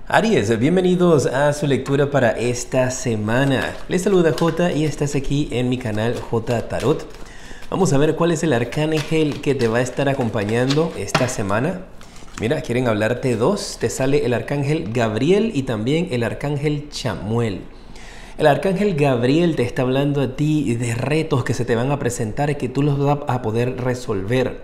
Aries, bienvenidos a su lectura para esta semana. Les saluda J y estás aquí en mi canal J Tarot. Vamos a ver cuál es el arcángel que te va a estar acompañando esta semana. Mira, quieren hablarte dos. Te sale el arcángel Gabriel y también el arcángel Chamuel. El arcángel Gabriel te está hablando a ti de retos que se te van a presentar y que tú los vas a poder resolver.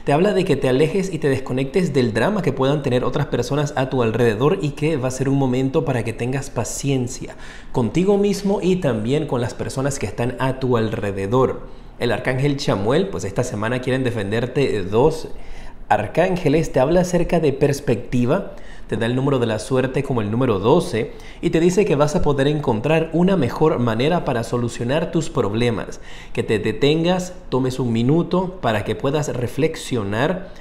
Te habla de que te alejes y te desconectes del drama que puedan tener otras personas a tu alrededor y que va a ser un momento para que tengas paciencia contigo mismo y también con las personas que están a tu alrededor. El arcángel Chamuel, pues esta semana quieren defenderte dos arcángeles. Te habla acerca de perspectiva. Te da el número de la suerte como el número 12 y te dice que vas a poder encontrar una mejor manera para solucionar tus problemas. Que te detengas, tomes un minuto para que puedas reflexionar,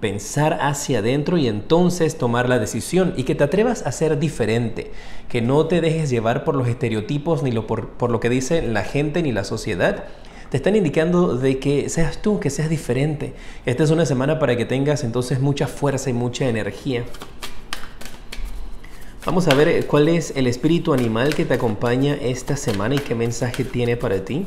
pensar hacia adentro y entonces tomar la decisión y que te atrevas a ser diferente. Que no te dejes llevar por los estereotipos ni por lo que dice la gente ni la sociedad. Te están indicando de que seas tú, que seas diferente. Esta es una semana para que tengas entonces mucha fuerza y mucha energía. Vamos a ver cuál es el espíritu animal que te acompaña esta semana y qué mensaje tiene para ti.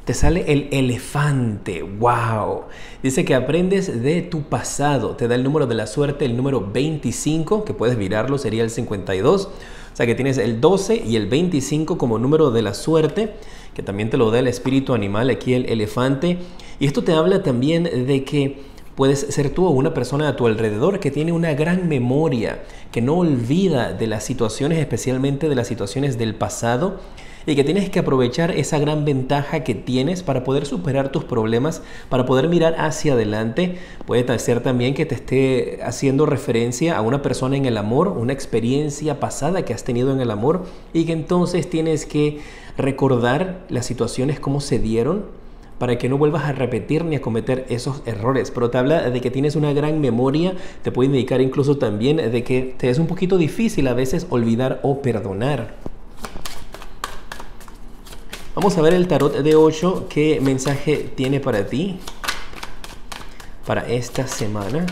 Te sale el elefante. ¡Wow! Dice que aprendes de tu pasado. Te da el número de la suerte, el número 25, que puedes virarlo, sería el 52. O sea que tienes el 12 y el 25 como número de la suerte, que también te lo da el espíritu animal, aquí el elefante. Y esto te habla también de que puedes ser tú o una persona a tu alrededor que tiene una gran memoria, que no olvida de las situaciones, especialmente de las situaciones del pasado, y que tienes que aprovechar esa gran ventaja que tienes para poder superar tus problemas, para poder mirar hacia adelante. Puede ser también que te esté haciendo referencia a una persona en el amor, una experiencia pasada que has tenido en el amor, y que entonces tienes que recordar las situaciones como se dieron, para que no vuelvas a repetir ni a cometer esos errores. Pero te habla de que tienes una gran memoria, te puede indicar incluso también de que te es un poquito difícil a veces olvidar o perdonar. Vamos a ver el tarot de 8, qué mensaje tiene para ti, para esta semana.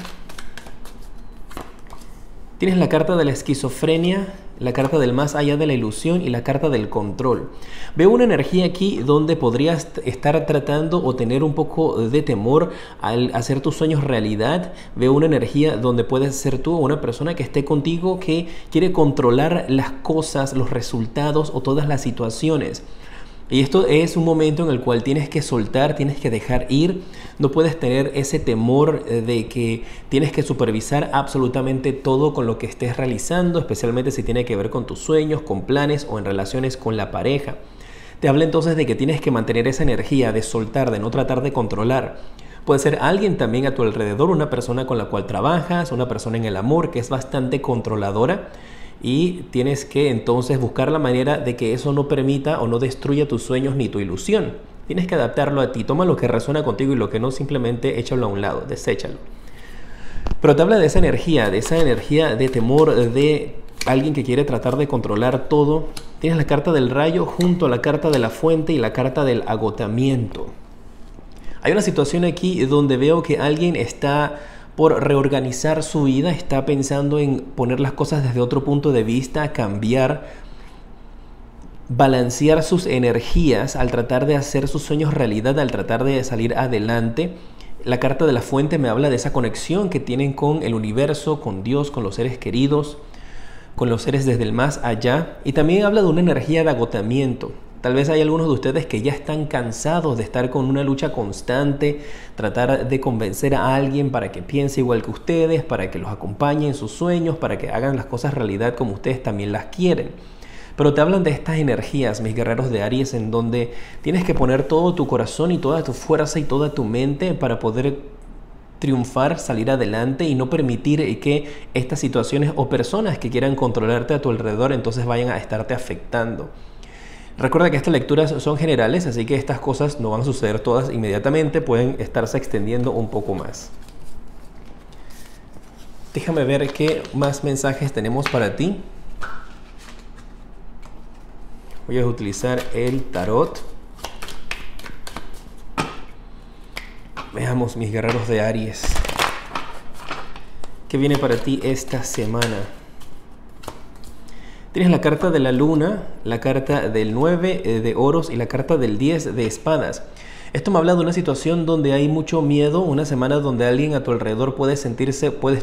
Tienes la carta de la esquizofrenia, la carta del más allá de la ilusión y la carta del control. Veo una energía aquí donde podrías estar tratando o tener un poco de temor al hacer tus sueños realidad. Veo una energía donde puedes ser tú o una persona que esté contigo que quiere controlar las cosas, los resultados o todas las situaciones. Y esto es un momento en el cual tienes que soltar, tienes que dejar ir. No puedes tener ese temor de que tienes que supervisar absolutamente todo con lo que estés realizando, especialmente si tiene que ver con tus sueños, con planes o en relaciones con la pareja. Te habla entonces de que tienes que mantener esa energía de soltar, de no tratar de controlar. Puede ser alguien también a tu alrededor, una persona con la cual trabajas, una persona en el amor que es bastante controladora. Y tienes que entonces buscar la manera de que eso no permita o no destruya tus sueños ni tu ilusión. Tienes que adaptarlo a ti. Toma lo que resuena contigo y lo que no, simplemente échalo a un lado, deséchalo. Pero te habla de esa energía de temor, de alguien que quiere tratar de controlar todo. Tienes la carta del rayo junto a la carta de la fuente y la carta del agotamiento. Hay una situación aquí donde veo que alguien está por reorganizar su vida, está pensando en poner las cosas desde otro punto de vista, cambiar, balancear sus energías al tratar de hacer sus sueños realidad, al tratar de salir adelante. La carta de la fuente me habla de esa conexión que tienen con el universo, con Dios, con los seres queridos, con los seres desde el más allá. Y también habla de una energía de agotamiento. Tal vez hay algunos de ustedes que ya están cansados de estar con una lucha constante, tratar de convencer a alguien para que piense igual que ustedes, para que los acompañe en sus sueños, para que hagan las cosas realidad como ustedes también las quieren. Pero te hablan de estas energías, mis guerreros de Aries, en donde tienes que poner todo tu corazón y toda tu fuerza y toda tu mente para poder triunfar, salir adelante y no permitir que estas situaciones o personas que quieran controlarte a tu alrededor entonces vayan a estarte afectando. Recuerda que estas lecturas son generales, así que estas cosas no van a suceder todas inmediatamente, pueden estarse extendiendo un poco más. Déjame ver qué más mensajes tenemos para ti. Voy a utilizar el tarot. Veamos, mis guerreros de Aries. ¿Qué viene para ti esta semana? Tienes la carta de la luna, la carta del 9 de oros y la carta del 10 de espadas. Esto me habla de una situación donde hay mucho miedo, una semana donde alguien a tu alrededor puedes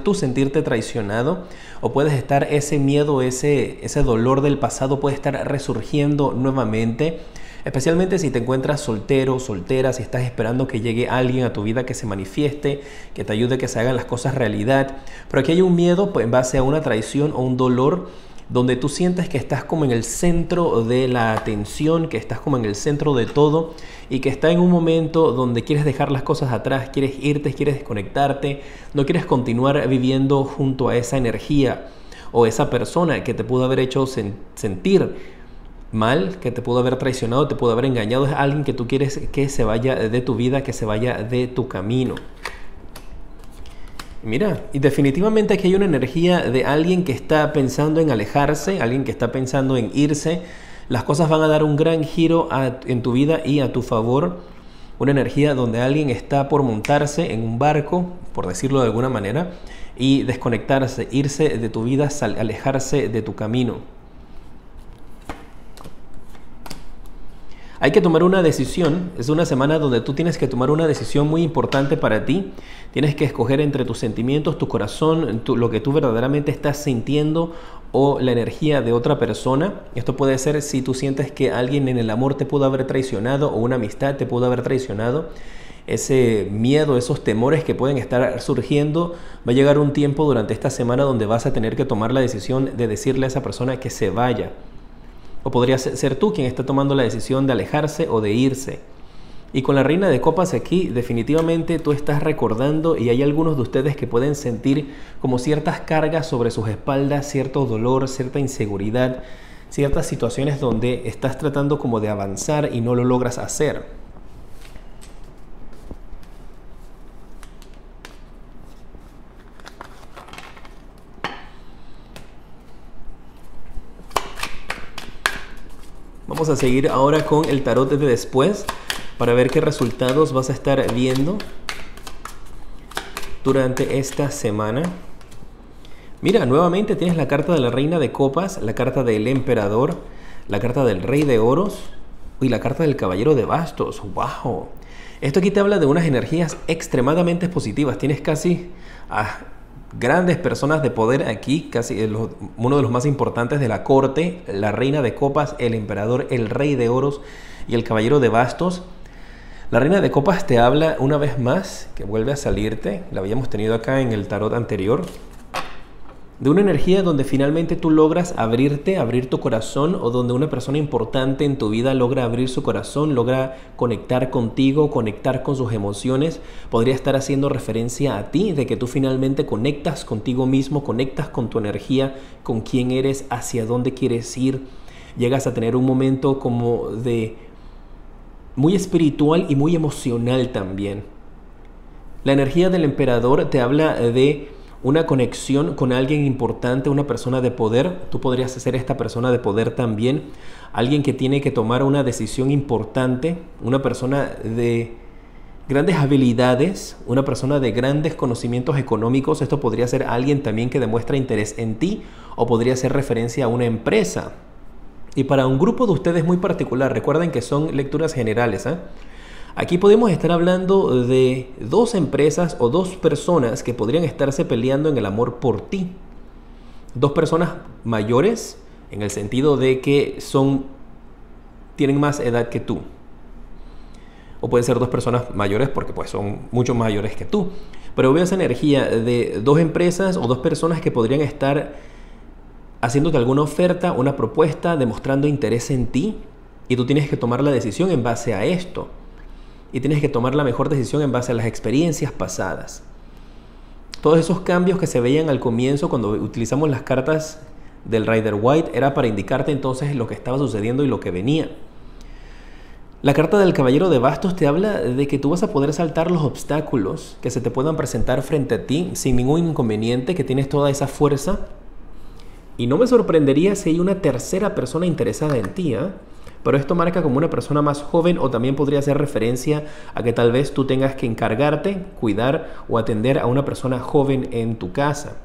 tú sentirte traicionado, o puedes estar ese miedo, ese dolor del pasado puede estar resurgiendo nuevamente. Especialmente si te encuentras soltero, soltera, si estás esperando que llegue alguien a tu vida que se manifieste, que te ayude a que se hagan las cosas realidad. Pero aquí hay un miedo en base a una traición o un dolor donde tú sientes que estás como en el centro de la atención, que estás como en el centro de todo y que está en un momento donde quieres dejar las cosas atrás, quieres irte, quieres desconectarte, no quieres continuar viviendo junto a esa energía o esa persona que te pudo haber hecho sentir mal, que te pudo haber traicionado, te pudo haber engañado. Es alguien que tú quieres que se vaya de tu vida, que se vaya de tu camino. Mira, y definitivamente aquí hay una energía de alguien que está pensando en alejarse, alguien que está pensando en irse. Las cosas van a dar un gran giro en tu vida y a tu favor. Una energía donde alguien está por montarse en un barco, por decirlo de alguna manera, y desconectarse, irse de tu vida, alejarse de tu camino. Hay que tomar una decisión. Es una semana donde tú tienes que tomar una decisión muy importante para ti. Tienes que escoger entre tus sentimientos, tu corazón, lo que tú verdaderamente estás sintiendo o la energía de otra persona. Esto puede ser si tú sientes que alguien en el amor te pudo haber traicionado o una amistad te pudo haber traicionado. Ese miedo, esos temores que pueden estar surgiendo, va a llegar un tiempo durante esta semana donde vas a tener que tomar la decisión de decirle a esa persona que se vaya. O podría ser tú quien está tomando la decisión de alejarse o de irse. Y con la reina de copas aquí, definitivamente tú estás recordando, y hay algunos de ustedes que pueden sentir como ciertas cargas sobre sus espaldas, cierto dolor, cierta inseguridad, ciertas situaciones donde estás tratando como de avanzar y no lo logras hacer. Vamos a seguir ahora con el tarot de después para ver qué resultados vas a estar viendo durante esta semana. Mira, nuevamente tienes la carta de la reina de copas, la carta del emperador, la carta del rey de oros y la carta del caballero de bastos. ¡Wow! Esto aquí te habla de unas energías extremadamente positivas. Tienes casi grandes personas de poder aquí, casi uno de los más importantes de la corte, la reina de copas, el emperador, el rey de oros y el caballero de bastos. La reina de copas te habla una vez más, que vuelve a salirte, la habíamos tenido acá en el tarot anterior, de una energía donde finalmente tú logras abrir tu corazón, o donde una persona importante en tu vida logra abrir su corazón, logra conectar contigo, conectar con sus emociones. Podría estar haciendo referencia a ti, de que tú finalmente conectas contigo mismo, conectas con tu energía, con quién eres, hacia dónde quieres ir. Llegas a tener un momento como de muy espiritual y muy emocional también. La energía del emperador te habla de una conexión con alguien importante, una persona de poder. Tú podrías ser esta persona de poder también, alguien que tiene que tomar una decisión importante, una persona de grandes habilidades, una persona de grandes conocimientos económicos. Esto podría ser alguien también que demuestra interés en ti, o podría ser referencia a una empresa. Y para un grupo de ustedes muy particular, recuerden que son lecturas generales, aquí podemos estar hablando de dos empresas o dos personas que podrían estarse peleando en el amor por ti. Dos personas mayores, en el sentido de que tienen más edad que tú. O pueden ser dos personas mayores porque pues son mucho mayores que tú. Pero veo esa energía de dos empresas o dos personas que podrían estar haciéndote alguna oferta, una propuesta, demostrando interés en ti. Y tú tienes que tomar la decisión en base a esto. Y tienes que tomar la mejor decisión en base a las experiencias pasadas. Todos esos cambios que se veían al comienzo cuando utilizamos las cartas del Rider White era para indicarte entonces lo que estaba sucediendo y lo que venía. La carta del caballero de bastos te habla de que tú vas a poder saltar los obstáculos que se te puedan presentar frente a ti sin ningún inconveniente, que tienes toda esa fuerza. Y no me sorprendería si hay una tercera persona interesada en ti, pero esto marca como una persona más joven, o también podría hacer referencia a que tal vez tú tengas que encargarte, cuidar o atender a una persona joven en tu casa.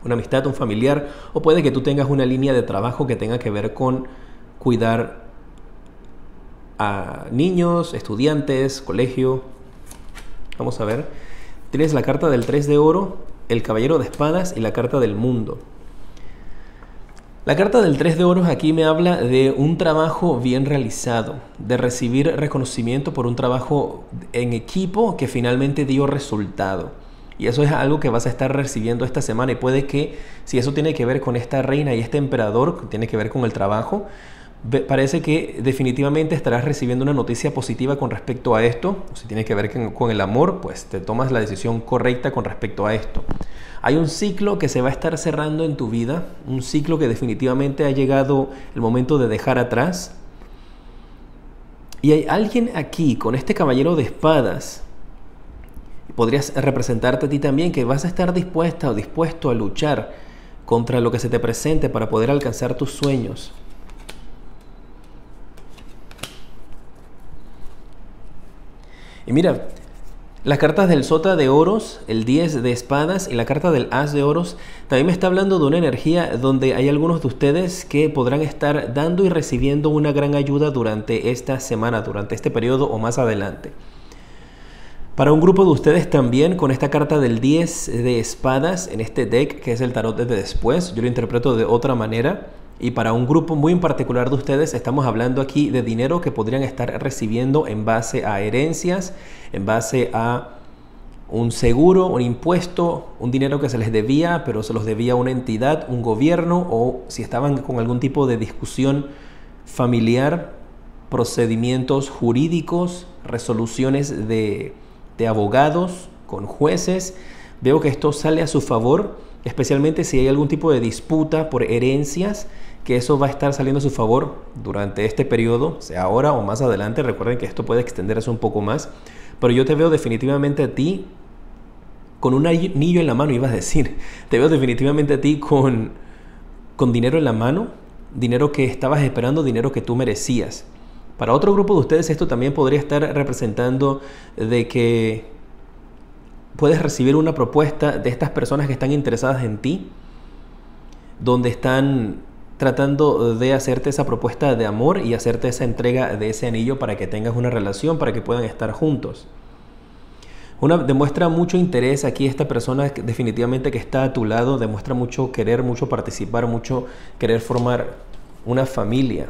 una amistad, un familiar, o puede que tú tengas una línea de trabajo que tenga que ver con cuidar a niños, estudiantes, colegio. Vamos a ver. Tienes la carta del 3 de oro, el caballero de espadas y la carta del mundo. La carta del 3 de oros aquí me habla de un trabajo bien realizado, de recibir reconocimiento por un trabajo en equipo que finalmente dio resultado. Y eso es algo que vas a estar recibiendo esta semana, y puede que, si eso tiene que ver con esta reina y este emperador, que tiene que ver con el trabajo, parece que definitivamente estarás recibiendo una noticia positiva con respecto a esto. O si tiene que ver con el amor, pues te tomas la decisión correcta con respecto a esto. Hay un ciclo que se va a estar cerrando en tu vida, un ciclo que definitivamente ha llegado el momento de dejar atrás. Y hay alguien aquí con este caballero de espadas, podrías representarte a ti también, que vas a estar dispuesta o dispuesto a luchar contra lo que se te presente para poder alcanzar tus sueños. Y mira, las cartas del sota de oros, el 10 de espadas y la carta del as de oros también me está hablando de una energía donde hay algunos de ustedes que podrán estar dando y recibiendo una gran ayuda durante esta semana, durante este periodo o más adelante. Para un grupo de ustedes también, con esta carta del 10 de espadas en este deck, que es el tarot de después, yo lo interpreto de otra manera. Y para un grupo muy en particular de ustedes, estamos hablando aquí de dinero que podrían estar recibiendo en base a herencias, en base a un seguro, un impuesto, un dinero que se les debía, pero se los debía una entidad, un gobierno, o si estaban con algún tipo de discusión familiar, procedimientos jurídicos, resoluciones de abogados con jueces. Veo que esto sale a su favor, especialmente si hay algún tipo de disputa por herencias, que eso va a estar saliendo a su favor durante este periodo, sea ahora o más adelante. Recuerden que esto puede extenderse un poco más, pero yo te veo definitivamente a ti con un anillo en la mano, ibas a decir. Te veo definitivamente a ti con dinero en la mano, dinero que estabas esperando, dinero que tú merecías. Para otro grupo de ustedes esto también podría estar representando de que puedes recibir una propuesta de estas personas que están interesadas en ti, donde están tratando de hacerte esa propuesta de amor y hacerte esa entrega de ese anillo para que tengas una relación, para que puedan estar juntos. Demuestra mucho interés aquí esta persona definitivamente que está a tu lado, demuestra mucho querer, mucho participar, mucho querer formar una familia.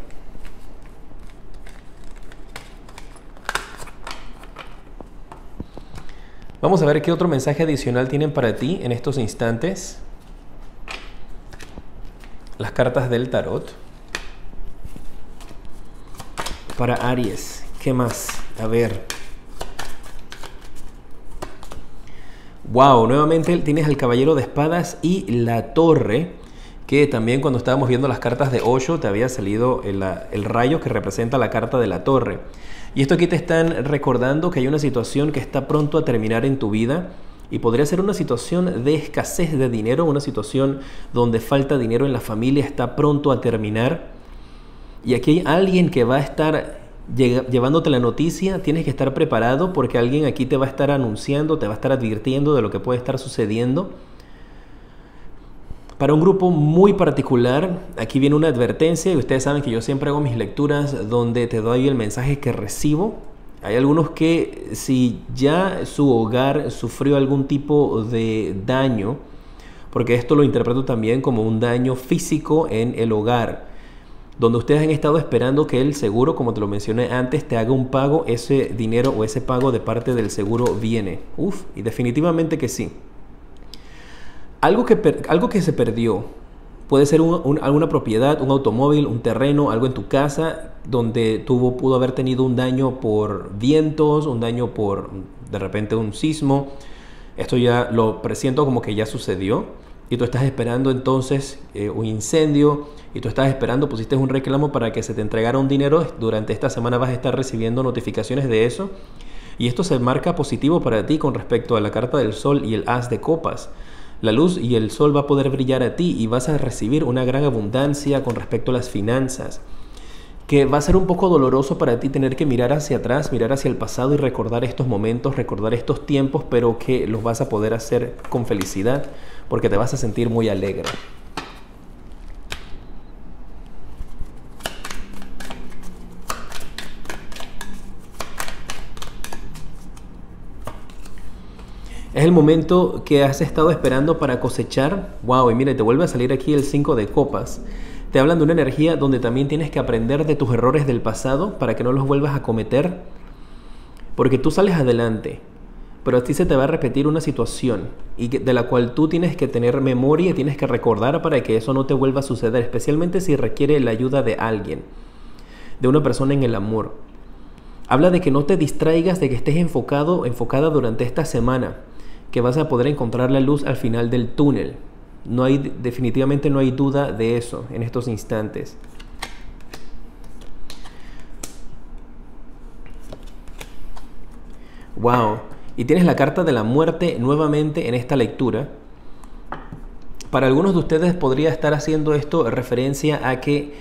Vamos a ver qué otro mensaje adicional tienen para ti en estos instantes las cartas del tarot. Para Aries, ¿qué más? A ver. Wow, nuevamente tienes el caballero de espadas y la torre, que también cuando estábamos viendo las cartas de Osho te había salido el rayo que representa la carta de la torre. Y esto aquí te están recordando que hay una situación que está pronto a terminar en tu vida, y podría ser una situación de escasez de dinero, una situación donde falta dinero en la familia, está pronto a terminar. Y aquí hay alguien que va a estar llevándote la noticia. Tienes que estar preparado porque alguien aquí te va a estar anunciando, te va a estar advirtiendo de lo que puede estar sucediendo. Para un grupo muy particular, aquí viene una advertencia, y ustedes saben que yo siempre hago mis lecturas donde te doy el mensaje que recibo. Hay algunos que si ya su hogar sufrió algún tipo de daño, porque esto lo interpreto también como un daño físico en el hogar, donde ustedes han estado esperando que el seguro, como te lo mencioné antes, te haga un pago, ese dinero o ese pago de parte del seguro viene. Y definitivamente que sí. Algo que se perdió, puede ser alguna propiedad, un automóvil, un terreno, algo en tu casa, donde pudo haber tenido un daño por vientos, un daño por de repente un sismo. Esto ya lo presiento como que ya sucedió, y tú estás esperando entonces un incendio, y tú estás esperando, pusiste un reclamo para que se te entregara un dinero. Durante esta semana vas a estar recibiendo notificaciones de eso, y esto se marca positivo para ti con respecto a la carta del sol y el as de copas. La luz y el sol va a poder brillar a ti, y vas a recibir una gran abundancia con respecto a las finanzas, que va a ser un poco doloroso para ti tener que mirar hacia atrás, mirar hacia el pasado y recordar estos momentos, recordar estos tiempos, pero que los vas a poder hacer con felicidad, porque te vas a sentir muy alegre. Es el momento que has estado esperando para cosechar. Wow, y mira, te vuelve a salir aquí el 5 de copas. Te hablan de una energía donde también tienes que aprender de tus errores del pasado para que no los vuelvas a cometer. Porque tú sales adelante, pero a ti se te va a repetir una situación de la cual tú tienes que tener memoria y tienes que recordar para que eso no te vuelva a suceder, especialmente si requiere la ayuda de alguien, de una persona en el amor. Habla de que no te distraigas, de que estés enfocada durante esta semana, que vas a poder encontrar la luz al final del túnel. Definitivamente no hay duda de eso en estos instantes. Wow. Y tienes la carta de la muerte nuevamente en esta lectura. Para algunos de ustedes podría estar haciendo esto referencia a que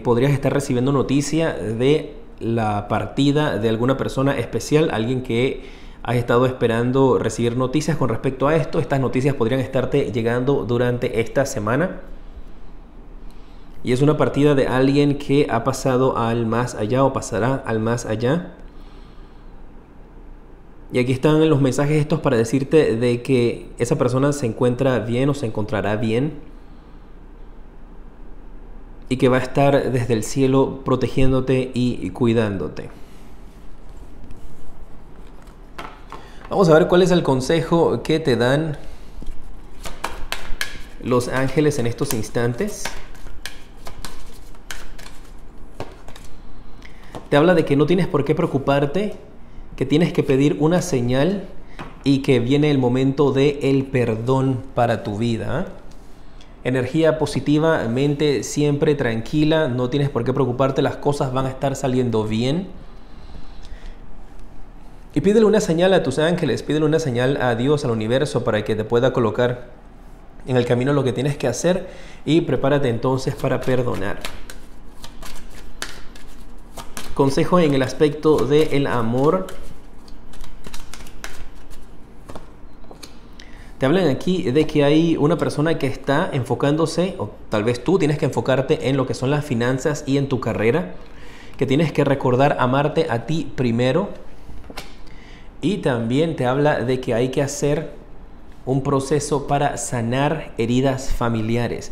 podrías estar recibiendo noticia de la partida de alguna persona especial, alguien que has estado esperando recibir noticias con respecto a esto. Estas noticias podrían estarte llegando durante esta semana. Y es una partida de alguien que ha pasado al más allá o pasará al más allá. Y aquí están los mensajes estos para decirte de que esa persona se encuentra bien o se encontrará bien. Y que va a estar desde el cielo protegiéndote y cuidándote. Vamos a ver cuál es el consejo que te dan los ángeles en estos instantes. Te habla de que no tienes por qué preocuparte, que tienes que pedir una señal y que viene el momento del perdón para tu vida. Energía positiva, mente siempre tranquila, no tienes por qué preocuparte, las cosas van a estar saliendo bien. Y pídele una señal a tus ángeles, pídele una señal a Dios, al universo, para que te pueda colocar en el camino lo que tienes que hacer y prepárate entonces para perdonar. Consejo en el aspecto del amor. Te hablan aquí de que hay una persona que está enfocándose, o tal vez tú tienes que enfocarte en lo que son las finanzas y en tu carrera, que tienes que recordar amarte a ti primero. Y también te habla de que hay que hacer un proceso para sanar heridas familiares.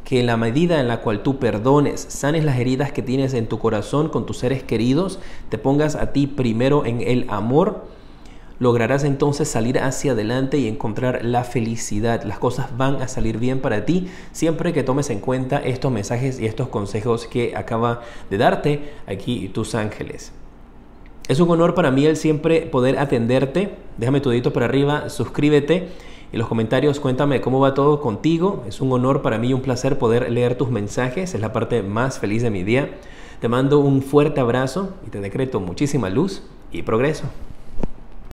Que en la medida en la cual tú perdones, sanes las heridas que tienes en tu corazón con tus seres queridos, te pongas a ti primero en el amor, lograrás entonces salir hacia adelante y encontrar la felicidad. Las cosas van a salir bien para ti siempre que tomes en cuenta estos mensajes y estos consejos que acaba de darte aquí tus ángeles. Es un honor para mí el siempre poder atenderte. Déjame tu dedito para arriba, suscríbete. En los comentarios cuéntame cómo va todo contigo. Es un honor para mí y un placer poder leer tus mensajes. Es la parte más feliz de mi día. Te mando un fuerte abrazo y te decreto muchísima luz y progreso.